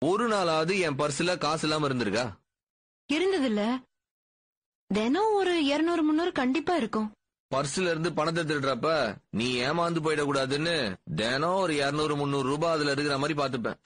ஒரு நாளாவது என் பர்ஸ்ல காசு இல்லாம இருந்திருக்கா? இருந்தது இல்ல. தினம் ஒரு 200-300 கண்டிப்பா இருக்கும். பர்ஸ்ல இருந்து பணத்தை திருடுறப்ப நீ ஏமாந்து போயிடக்கூடாதுன்னு தினம் ஒரு 200-300 ரூபாய் அதுல இருக்கிற மாதிரி பாத்துப்பேன்.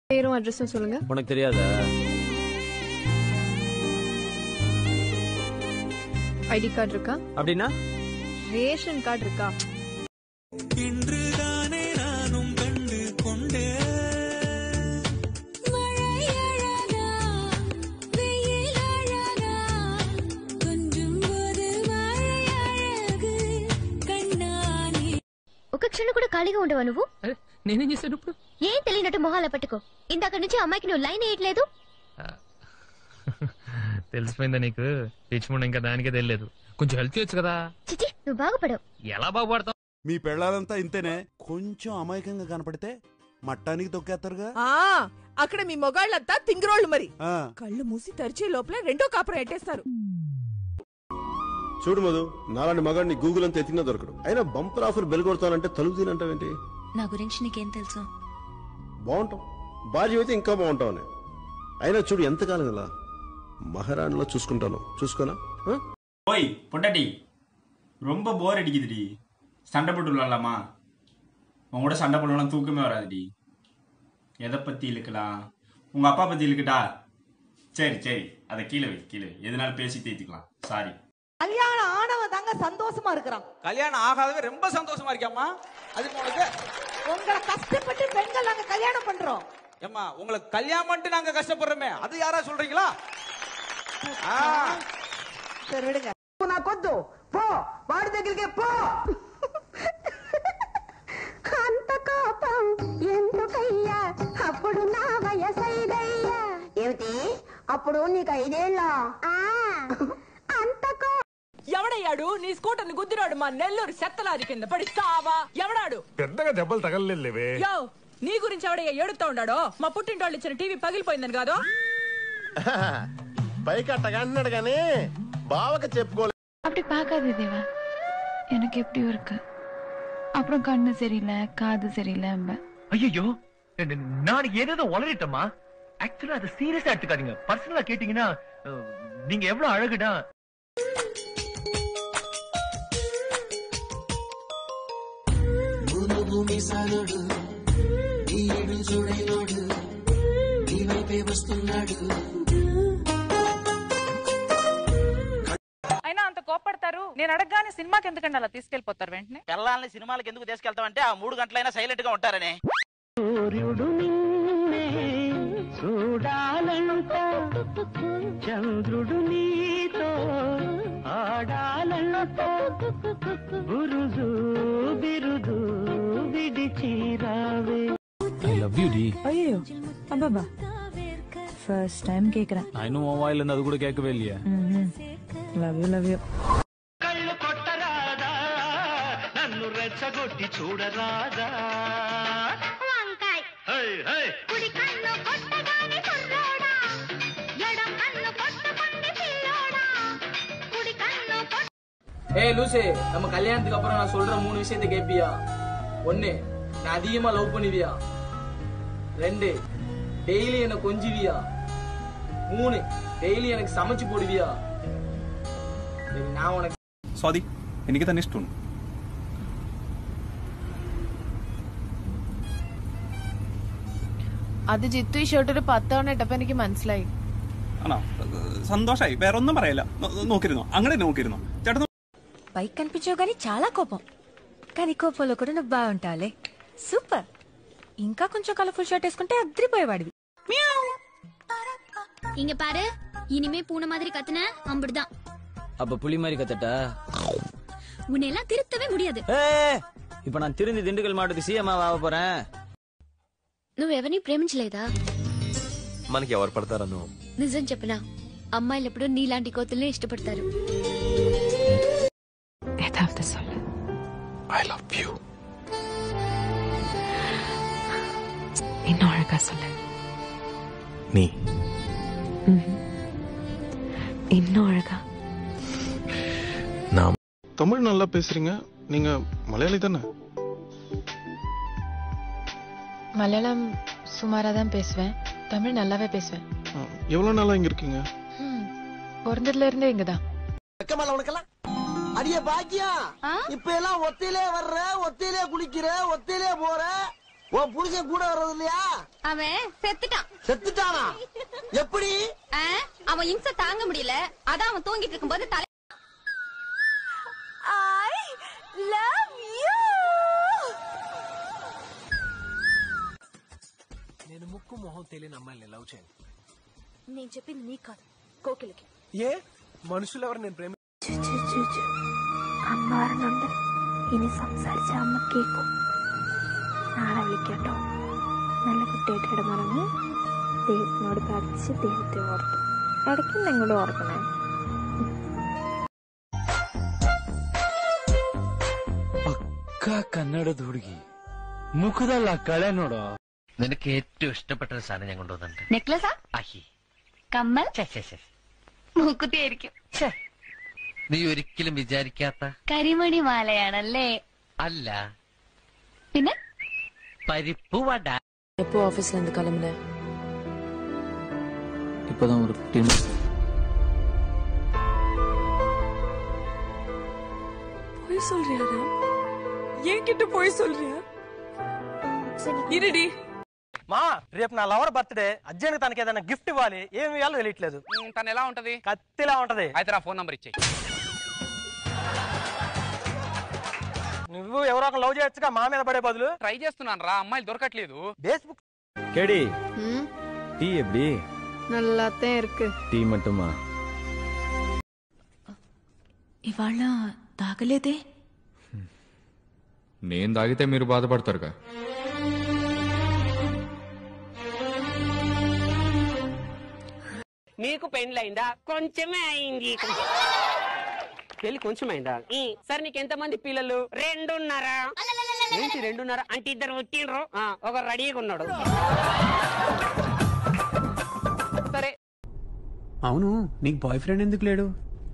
பேரும் அட்ரஸும் சொல்லுங்க. உனக்கு தெரியாதா? ஐடி கார்டு இருக்கா? அப்படின்னா ரேஷன் கார்டு இருக்கா? இன்றுதானே நானும் கண்டு கொண்டே ఒక క్షణం కూడా ఖాళీగా ఉండవా నువ్వు? నేనేం చేశాను ఇప్పుడు? ఏం తెలియనట్టు మొహాల పట్టుకో. ఇందాక నుంచి అమ్మాయికి నువ్వు లైన్ వేయట్లేదు. తెలిసిపోయిందా నీకు? పిచ్చిముండ ఇంకా దానికే తెలియదు. కొంచెం హెల్ప్ చేయొచ్చు కదా. చిచి నువ్వు బాగుపడవు. ఎలా బాగుపడతావు? మీ పెళ్ళాలంతా ఇంతేనే. కొంచెం అమాయకంగా కనపడితే మట్టానికి తొక్కేస్తారుగా. అక్కడ మీ మొగాళ్ళంతా తింగరోళ్ళు మరి. కళ్ళు మూసి తెరిచే లోపల రెండో కాపురం ఎట్టేస్తారు. చూడు మధు, నాలాంటి మగాడిని గూగుల్ అంతా ఎతికినా దొరకడు. అయినా బంపర్ ఆఫర్ బెల్ కొడతానంటే తలుపు తినంటావేంటి? నా గురించి నీకేం తెలుసు? బాగుంటాం, భార్య అయితే ఇంకా బాగుంటావు. అయినా చూడు ఎంతకాలం ఇలా மகாராணில చూసుకుంటాను. చూసుకోనా? ஓய் பொண்டாட்டி, ரொம்ப போர் அடிக்குதுடி. சண்டை போட்டு விளாடலாமா? உன் கூட சண்டை போடலாம் தூக்கமே வராதுடி. எதை பத்தி இழுக்கலாம்? உங்க அப்பா பத்தி இழுக்கட்டா? சரி சரி, அதை கீழே வை கீழே வை. எதனால பேசி தேத்திக்கலாம். சாரி. கல்யாணம் ஆனவன் தாங்க சந்தோஷமா இருக்கிறான். கல்யாணம் ஆகாதவன் ரொம்ப சந்தோஷமா இருக்காமா? அதுக்கு உனக்கு உங்களை கஷ்டப்பட்டு பெண்கள் நாங்க கல்யாணம் பண்றோம். ஏம்மா, உங்களுக்கு கல்யாணம் பண்ணிட்டு நாங்க கஷ்டப்படுறோமே, அது யாரா சொல்றீங்களா? சரி விடுங்க. నాకొద్దు, పో వాడి దగ్గరికి పో. అంత కోపం ఎందుకయ్యా? అప్పుడు నా వయసైదయ్యా. ఏమిటి అప్పుడు నీకు 5 ఏళ్ళ? అంత ఎవడయ్యాడు నీ స్కూటర్ ని గుద్దిరాడు? మా నెల్లూరు చెత్తలారి కింద పడి సావా. ఎవడాడు? పెద్దగా దెబ్బలు తగలలేవే. యో, నీ గురించి ఎవడయ్యా ఏడుతా ఉన్నాడో? మా పుట్టింటి వాళ్ళు ఇచ్చిన టీవీ పగిలిపోయిందని కాదు. பைக் அட்டக அண்ணடு கானே பாவக்க செப்புகோல. அப்படி பார்க்காதே தேவா, எனக்கு எப்படி இருக்கு. அப்புறம் கண்ணு சரியில்லை, காது சரியில்லை. ஐயோ, நான் ஏதோ உளறிட்டமா. ஆக்சுவலா அதை சீரியஸா எடுத்துக்காதீங்க. பர்சனலா கேட்டீங்கன்னா நீங்க எவ்வளவு அழகுடா. భూమి సానుడు ఈడు చూడైనోడు ఈ వైపే వస్తున్నాడు. అయినా అంత కోపడతారు. నేను అడగగానే సినిమాకి ఎందుకండి అలా తీసుకెళ్లిపోతారు వెంటనే? పిల్లల్ని సినిమాలకు ఎందుకు తీసుకెళ్తామంటే ఆ 3 గంటలైనా సైలెంట్ గా ఉంటారనే. సూర్యుడు నిన్నే చూడాలంట, చంద్రుడు నీతో ఆడాలంట, బురుజు బిరుదు విడిచిరావే. I love you டி. ஐயோ அப்பாபா, ஃபர்ஸ்ட் டைம் கேக்குறேன். நான் இன்னும் உன் வாயில இருந்து அது கூட கேட்கவே இல்லையா. Love you. కళ్ళు కొట్టరాదా, నన్ను రెచ్చగొట్టి చూడరాదా. వంకాయ్ కుడి కన్ను కొట్టగానే కుర్రోడా, ఎడం కన్ను కొట్టకుంది పిల్లోడా. కుడి కన్ను ஏய் லூசே, நம்ம கல்யாணத்துக்கு அப்புறம் நான் சொல்ற 3 விஷயத்தை கேட்பியா? 1, நான் அதிகமா லவ் பண்ணுவியா? 2, டெய்லி என்ன கொஞ்சுவியா? 3, டெய்லி எனக்கு சமைச்சு போடுவியா? நான் உனக்கு സോറി, എനിക്ക് തന്നെ ഇഷ്ടമാണ്. അത് ജിത്തു ഈ ഷർട്ട് 10 തവണ ഇട്ടപ്പോ എനിക്ക് മനസ്സിലായി. ആണോ? സന്തോഷായി. വേറെ ഒന്നും പറയില്ല. നോക്കിരുന്നോ? അങ്ങനെ നോക്കിരുന്നോ ചേട്ടൻ? పైకి కనిపించావు కానీ చాలా కోపం. కానీ కోపంలో కూడా నువ్వు బాగుంటావులే. సూపర్. ఇంకా కొంచెం కలర్ఫుల్ షర్ట్ వేసుకుంటే అద్రిపోయేవాడివి. இங்க பாரு, இனிமே பூனை மாதிரி கத்துன அம்புடுதான். அப்ப புலி மாதிரி கத்தட்டா? உன்னை எல்லாம் திருத்தவே முடியாது. இப்ப நான் திருந்தி திண்டுக்கல் மாவட்டத்துக்கு சிஎம் ஆக போறேன். నువ్వెవరిని ప్రేమించలేదా? మనకి ఎవరు పడతారను. నిజం చెప్పనా, అమ్మాయిలు ఎప్పుడు నీలాంటి కోతుల్నే ఇష్టపడతారు. I love you. இன்னும் அழகா சொல்லு. நீ இன்னும் அழகா. நான் தமிழ் நல்லா பேசுறீங்க, நீங்க மலையாளி தானே? மலையாளம் சுமாரா தான் பேசுவேன், தமிழ் நல்லாவே பேசுவேன். எவ்வளவு நாளா இங்க இருக்கீங்க? பிறந்ததுல இருந்தே இங்கதான். உனக்கெல்லாம் அடிய பாக்கியம், இப்ப எல்லாம் ஒத்தையிலே வர்ற, ஒத்தையிலே குளிக்கிற, ஒத்தையிலே போற. உன் புருஷன் கூட வர்றது இல்லையா? அவன் செத்துட்டான். செத்துட்டானா? எப்படி? அவன் இம்சை தாங்க முடியல, அதான் அவன் தூங்கிட்டு இருக்கும்போது தலை. I love you. నేను ముక్కు మొహం తెలియని అమ్మాయిని లవ్ చేయను. నేను చెప్పింది నీ కాదు, కోకిలకి. ఏ മനുഷ്യർ അവർ ഞാൻ പ്രേമി അമ്മാറുന്നുണ്ട്. ഇനി സംസാരിച്ച അമ്മ കേൾക്കും. നാളെ വിളിക്കട്ടോ. നല്ല കുട്ടിയായിട്ട് ഇടമറന്ന് ദൈവത്തിനോട് പ്രാർത്ഥിച്ച് ദൈവത്തെ ഓർത്തു. ഇടയ്ക്ക് നിങ്ങളോട് ഓർക്കണേ. പക്ക കന്നഡ ಹುಡುಗಿ മുഖದല്ല കಳೆ ನೋಡೋ. നിനക്ക് ഏറ്റവും ഇഷ്ടപ്പെട്ട ഒരു സാധനം ഞാൻ കൊണ്ടുവന്നിട്ടുണ്ട്. നെക്ലസാ? അഹി കമ്മൽ? മൂക്കുത്തിയായിരിക്കും. നീ ഒരിക്കലും വിചാരിക്കാത്ത കരിമണി മാലയാണല്ലേ? അല്ല, പിന്നെ പരിപ്പ് വട. எப்போ ஆபீஸ்ல இருந்து கிளம்புன? இப்பதான் ஒரு 15 minutes. போய் சொல்றியா? என்கிட்ட போய் சொல்றியா? இருடி. మా రేపు నా లవర్ బర్త్డే, అర్జెంట్ తనకి ఏదైనా గిఫ్ట్ ఇవ్వాలి. ఏమి ఇవ్వాలో తెలియట్లేదు. తను ఎలా ఉంటది? కత్తిలా ఉంటది. అయితే నా ఫోన్ నంబర్ ఇచ్చేయి. నువ్వు ఎవరో ఒక లవ్ చేయొచ్చుగా, మా మీద పడే బదులు. ట్రై చేస్తున్నాను రా, అమ్మాయిలు దొరకట్లేదు. ఫేస్బుక్ கேடி டீ எப்படி? நல்லாத்தான் இருக்கு. டீ மட்டுமா? ఇవాళ తాగలేదే. నేను తాగితే మీరు బాధపడతారుగా. మీకు పెళ్ళైందా? కొంచెమే అయింది. పెళ్లి కొంచెం అయిందా? సరే, నీకు ఎంతమంది పిల్లలు? 2.5. ఏంటి 2.5? అంటే 2 పుట్టిండ్రు, ఒక రెడీగా ఉన్నాడు. సరే. అవును, నీకు బాయ్ ఫ్రెండ్ ఎందుకు లేడు?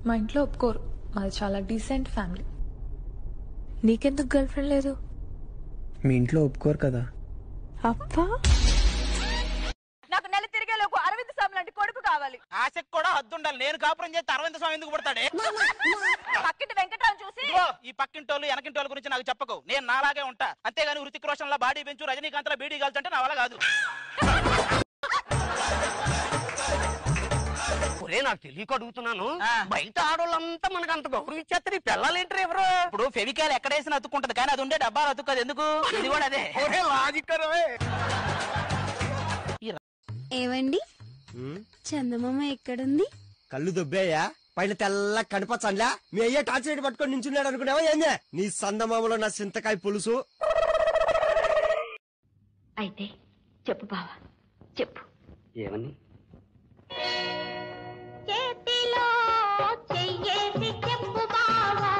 మా ఇంట్లో ఒప్పుకోరు, మాది చాలా డీసెంట్ ఫ్యామిలీ. నీకెందుకు గర్ల్ ఫ్రెండ్ లేదు? మీ ఇంట్లో ఒప్పుకోరు కదా. అప్పా, నాకు నెల తిరిగేలోపు అరవింద్ స్వామి లాంటి కొడుకు కావాలి. ఆశకు కూడా హద్దుండాలి. నేను కాపురం చేస్తే అరవింద్ స్వామి ఎందుకు పడతాడే? పక్కింటి వెంకటరావు చూసి ఈ పక్కింటోళ్ళు వెనకింటోళ్ళ గురించి నాకు చెప్పకు. నేను నాలాగే ఉంటా, అంతేగాని హృతిక్ రోషన్ లా బాడీ పెంచు, రజనీకాంత్ లా బీడీ కాల్చుంటే నా వల్ల కాదు. నాకు తెలియక అడుగుతున్నాను, బయట ఆడోళ్ళంతా మనకు అంత గౌరవం ఇచ్చేస్తారు, ఈ పిల్లలు ఏంటారు ఎవరు? ఇప్పుడు ఫెవికాల్ ఎక్కడేసిన అతుక్కుంటది, కానీ అది ఉండే డబ్బాలు అతుక్కదు. ఎందుకు? ఇది కూడా అదే లాజిక్. ఏవండి, చందమామ ఎక్కడుంది? కళ్ళు దుబ్బేయా, పైన తెల్ల కనిపచ్చండ్లా. మీ అయ్యే టార్చ్ లైట్ పట్టుకొని నించున్నాడు అనుకున్నావా ఏందే? నీ సందమామలో నా చింతకాయ పులుసు. అయితే చెప్పు బావా, చెప్పు. ఏమని? చేతిలో చెయ్యేసి చెప్పు బావా,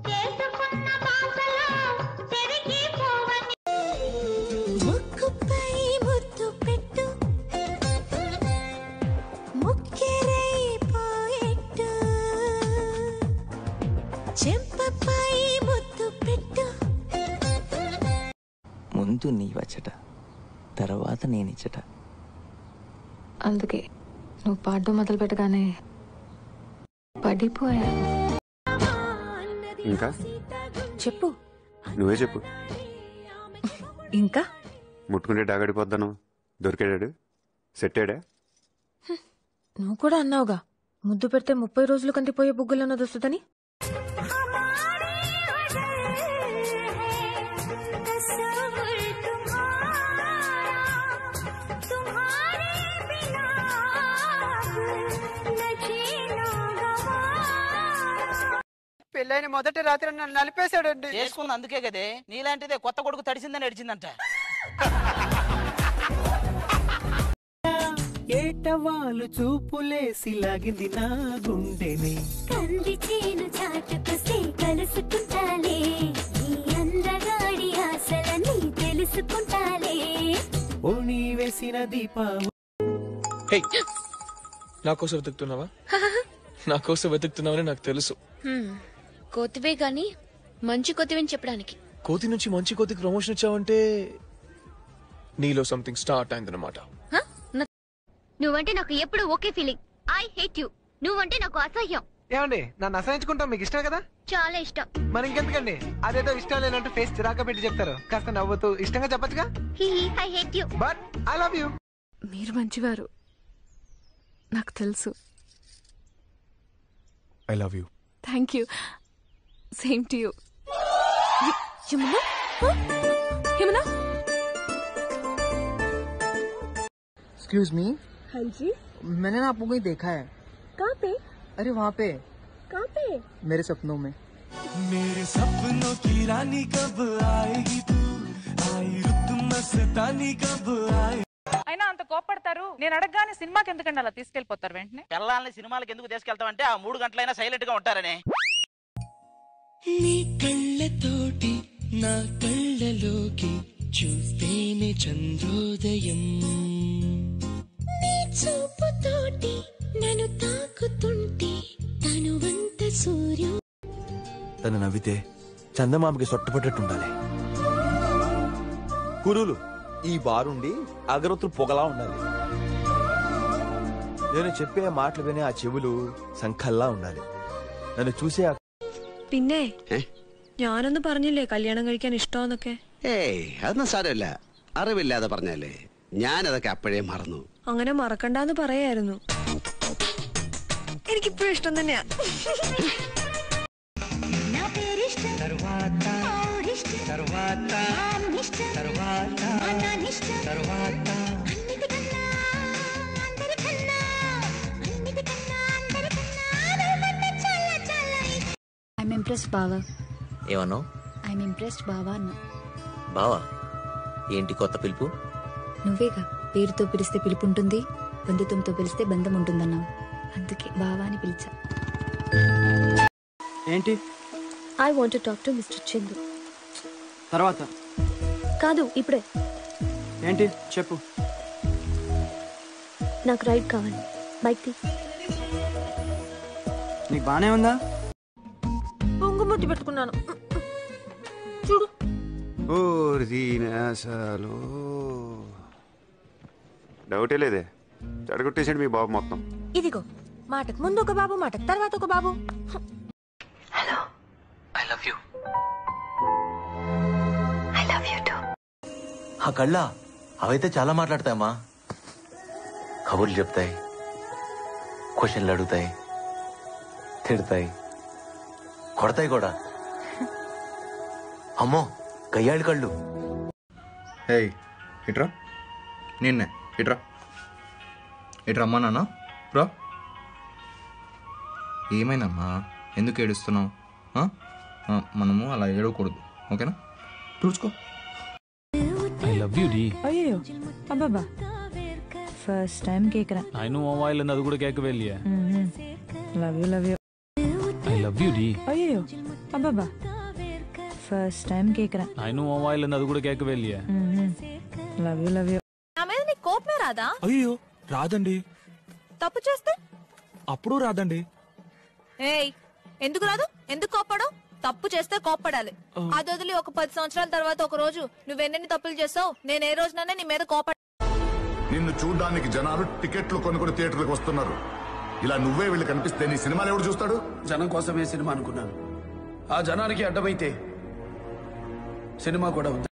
చేసుకున్న బాసలో చెరిగిపోవని. ముక్కుపై ముద్దు పెట్టు, ముక్కెరై పోయెట్టు, చెంపపై ముద్దు పెట్టు. ముందు నీ వచ్చట, తర్వాత నేనిచ్చట. అందుకే నువ్వు పాడడం మొదలు పెట్టగానే పడిపోయా. ఇంకా చెప్పు. నువ్వే చెప్పు. ఇంకా ముట్టుకుంటే డాగడిపోద్దాను. దొరికాడాడు? సెట్టాడా? నువ్వు కూడా అన్నావుగా, ముద్దు పెడితే 30 రోజులు కందిపోయే బుగ్గులన్నది వస్తుందని. పెళ్ళైన మొదటి రాత్రి నన్ను నలిపేశాడండి. చేసుకుంది అందుకే కదే, నీలాంటిదే కొత్త కొడుకు తడిసిందని అడిచిందంట. వాళ్ళు చూపులేసి లాగింది నా గుండెని. కంది చేను చాటుకొస్తే కలుసుకుంటాలే, నీ అందగాడి ఆశలని తెలుసుకుంటాలే. ఓణి వేసిన దీపావళి. హే, నా కోసం వెతుకుతున్నావా? నా కోసం వెతుకుతున్నావని నాకు తెలుసు. కోతివే గాని మంచి కోతివని చెప్పడానికి. కోతి నుంచి మంచి కోతికి ప్రమోషన్ ఇచ్చావంటే నీలో సంథింగ్ స్టార్ట్ అయిందన్నమాట. నువ్వంటే నాకు ఎప్పుడు okay feeling. I hate you. నువ్వంటే నాకు అసహ్యం. ఏమండి, నన్ను అసహించుకుంటాం మీకు ఇష్టం కదా? చాలా ఇష్టం. మరి ఇంకెందుకండి అదేదో ఇష్టం లేనంటూ ఫేస్ చిరాక పెట్టి చెప్తారు. కాస్త నవ్వుతూ ఇష్టంగా చెప్పచ్చుగా. I hate you. But I love you. మీరు మంచివారు, నాకు తెలుసు. I love you. Thank you. Same to you. Yamuna, Yamuna. Excuse me. हाँ जी, मैंने ना आपको कहीं देखा है. कहाँ पे? अरे वहाँ पे. कहाँ पे? मेरे सपनों में. मेरे सपनों की रानी कब आएगी तू, आई रुत मस्तानी कब आए. అయినా అంత కోపడతారు. నేను అడగగానే సినిమాకి ఎందుకండి అలా తీసుకెళ్లిపోతారు వెంటనే? పిల్లల్ని సినిమాలకు ఎందుకు తీసుకెళ్తామంటే ఆ 3 గంటలైనా సైలెంట్ గా ఉంటారని. నీ కళ్ళతోటి నా కళ్ళలోకి చూస్తేనే చంద్రోదయం, నీ చూపుతోటి నన్ను తాకుతుంటే తనువంత సూర్యు. తను నవ్వితే చందమామకి సొట్టపట్టేట్టుండాలి. కురులు ఈ బారుండి అగరొత్తులు పొగలా ఉండాలి. నేను చెప్పే మాటలు వినే ఆ చెవులు సంఖల్లా ఉండాలి. నన్ను చూసే പിന്നെ ഞാനൊന്ന് പറഞ്ഞില്ലേ കല്യാണം കഴിക്കാൻ ഇഷ്ടമെന്നൊക്കെ. ഏയ് അതൊന്നും സാരമില്ല, അറിവില്ലാതെ പറഞ്ഞല്ലേ. ഞാനതൊക്കെ അപ്പോഴേ മറന്നു. അങ്ങനെ മറക്കണ്ടെന്ന് പറയായിരുന്നു. എനിക്കിപ്പോഴും ഇഷ്ടം തന്നെയാ. ఐఎమ్ ఇంప్రెస్డ్ బావా. ఏమన్నావు? ఐఎమ్ ఇంప్రెస్డ్ బావా అన్నా. బావా ఏంటి కొత్త పిలుపు? నువ్వేగా పేరుతో పిలిస్తే పిలుపు ఉంటుంది, బంధుత్వంతో పిలిస్తే బంధం ఉంటుందన్నావు. అందుకే బావా అని పిలిచా. ఏంటి? I want to talk to mister Chandu. తర్వాత కాదు, ఇప్పుడే. ఏంటి చెప్పు. నాకు రైడ్ కావాలి. బైక్ తీ. నీకు బానే ఉందా? పొంగుముట్టి పెట్టుకున్నాను చూడు. డౌటే లేదే, చెడగొట్టేసాడు మీ బాబు మొత్తం. ఇదిగో మాటకు ముందు ఒక బాబు, మాటకు తర్వాత ఒక బాబు. Hello, I love you. I love you too. ఆ కళ్ళ అవైతే చాలా మాట్లాడతాయమ్మా. కబుర్లు చెప్తాయి, క్వశ్చన్లు అడుగుతాయి, తిడతాయి, కొడతాయి కూడా. అమ్మో గయ్యాళి కళ్ళు. హే ఇట్రా, నిన్నే ఇట్రా, ఇట్రమ్మా నాన్న రా. ఏమైందమ్మా, ఎందుకు ఏడుస్తున్నావు? మనము అలా ఏడవకూడదు, ఓకేనా? చూసుకో. I love you, D. అయ్యో అబ్బాబా, ఫస్ట్ టైం కేకురా. I know mobile and అది కూడా కేక్ వెళ్ళి. Love you love you. I love you, D. అయ్యో అబ్బాబా, ఫస్ట్ టైం కేకురా. I know mobile and అది కూడా కేక్ వెళ్ళి. Love you love you. నా మీద నీ కోపమే రాదా? అయ్యో రాదండి. తప్పు చేస్తే అప్పుడు రాదండి. ఏయ్, ఎందుకు రాదు? ఎందుకు కోపడు? తప్పు చేస్తే కోపడాలి. అది వదిలి ఒక 10 సంవత్సరాల తర్వాత ఒక రోజు నువ్వెన్ని తప్పులు చేస్తావు, నేను ఏ రోజునైనా నీ మీద కోపడ. నిన్ను చూడ్డానికి జనాలు టికెట్లు కొనుక్కుని థియేటర్లకు వస్తున్నారు. ఇలా నువ్వే వెళ్ళి కనిపిస్తే నీ సినిమాలు ఎవడు చూస్తాడు? జనం కోసమే సినిమా అనుకున్నాను. ఆ జనానికి అడ్డమైతే సినిమా కూడా ఉంది.